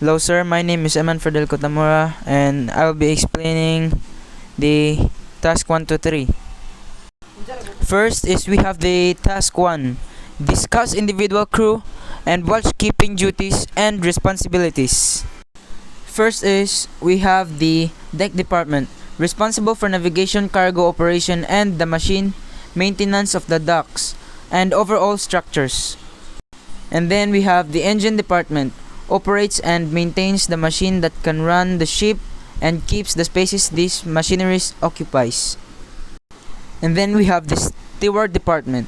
Hello sir, my name is Eman Fidel Kotamura and I will be explaining the task 1 to 3. First is we have the task 1. Discuss individual crew and watchkeeping duties and responsibilities. First is we have the deck department, responsible for navigation, cargo operation, and the machine maintenance of the docks and overall structures. And then we have the engine department, operates and maintains the machine that can run the ship and keeps the spaces these machineries occupies. And then we have the steward department.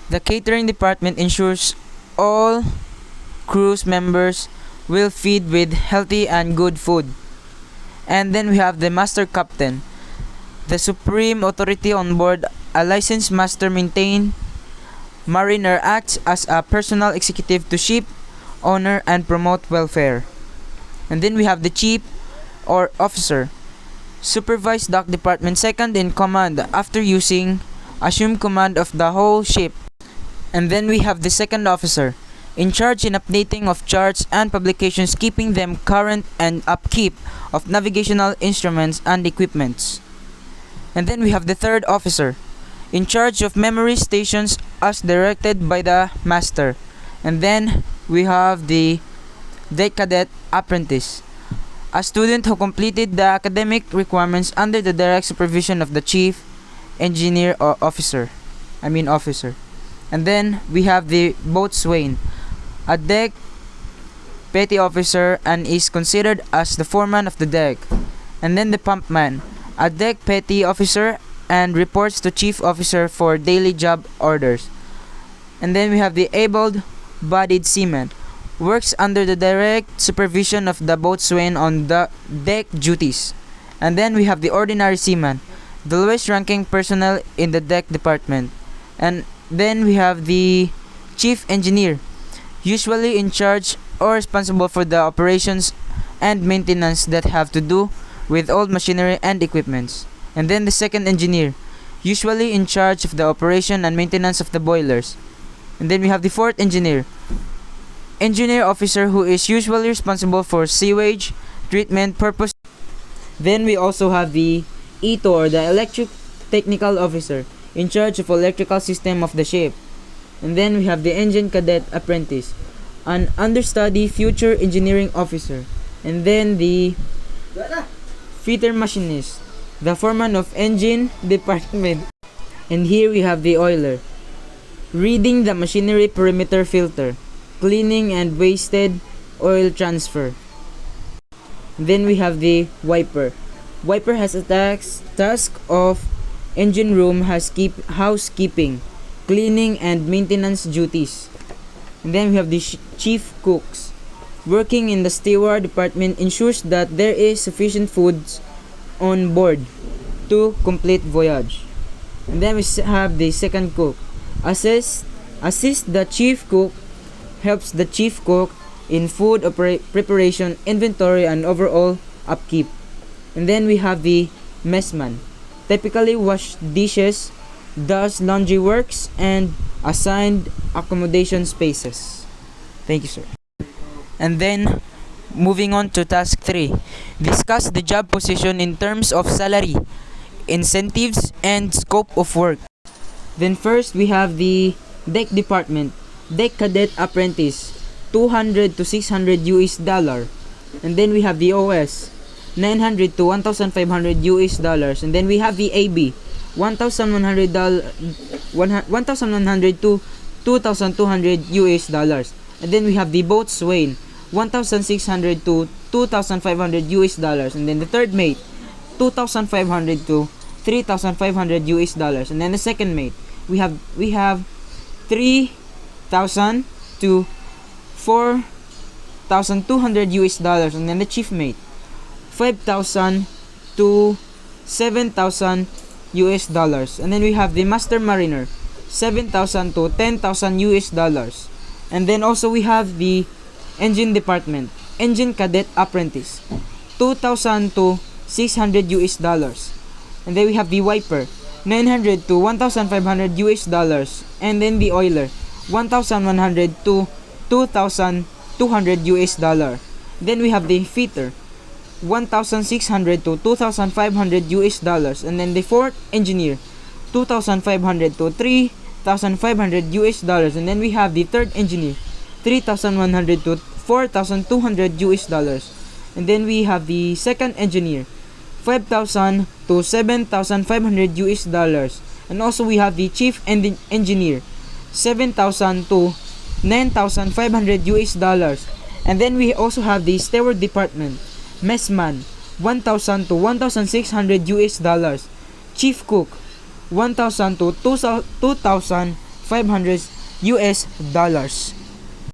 The catering department ensures all cruise members will feed with healthy and good food. And then we have the master captain, the supreme authority on board. A licensed master maintain mariner acts as a personal executive to ship owner and promote welfare. And then we have the chief or officer, supervise dock department, second in command after using assume command of the whole ship. And then we have the second officer, in charge in updating of charts and publications, keeping them current, and upkeep of navigational instruments and equipments. And then we have the third officer, in charge of memory stations as directed by the master. And then we have the deck cadet apprentice, a student who completed the academic requirements under the direct supervision of the chief engineer or officer. And then we have the boatswain, a deck petty officer and is considered as the foreman of the deck. And then the pumpman, a deck petty officer and reports to chief officer for daily job orders. And then we have the able-bodied seaman, works under the direct supervision of the boatswain on the deck duties. And then we have the ordinary seaman, the lowest ranking personnel in the deck department. And then we have the chief engineer, usually in charge or responsible for the operations and maintenance that have to do with old machinery and equipments. And then the second engineer, usually in charge of the operation and maintenance of the boilers. And then we have the fourth engineer, engineer officer, who is usually responsible for sewage treatment purpose. Then we also have the ETO, or the electric technical officer, in charge of electrical system of the ship. And then we have the engine cadet apprentice, an understudy future engineering officer. And then the fitter machinist, the foreman of engine department. And here we have the oiler, reading the machinery perimeter filter, cleaning and wasted oil transfer. And then we have the wiper. Wiper has a task of engine room housekeeping, cleaning and maintenance duties. And then we have the chief cooks, working in the steward department, ensures that there is sufficient foods on board to complete voyage. And then we have the second cook, assist the chief cook, helps the chief cook in food preparation, inventory, and overall upkeep. And then we have the messman, typically wash dishes, does laundry works, and assigned accommodation spaces. Thank you, sir. And then moving on to task 3, discuss the job position in terms of salary, incentives, and scope of work. Then first we have the deck department, deck cadet apprentice, 200 to 600 US dollar. And then we have the OS, 900 to 1,500 US dollars. And then we have the AB, 1,100 to 2,200 US dollars. And then we have the boatswain, 1,600 to 2,500 US dollars. And then the third mate, 2,500 to 3,500 US dollars. And then the second mate, we have 3,000 to 4,200 US dollars. And then the chief mate, 5,000 to 7,000 US dollars. And then we have the master mariner, 7,000 to 10,000 US dollars. And then also we have the engine department, engine cadet apprentice, 2,000 to 600 US dollars. And then we have the wiper, 900 to 1,500 US dollars. And then the oiler, 1,100 to 2,000 200 US dollar. Then we have the fitter, 1,600 to 2,500 US dollars. And then the fourth engineer, 2,500 to 3,500 US dollars. And then we have the third engineer, 3,100 to 4,200 US dollars. And then we have the second engineer, 5,000 to 7,500 US dollars. And also we have the chief engineer, 7,000 to 9,500 US dollars. And then we also have the steward department, messman, 1,000 to 1,600 US dollars. Chief cook, 1,000 to 2,500 US dollars.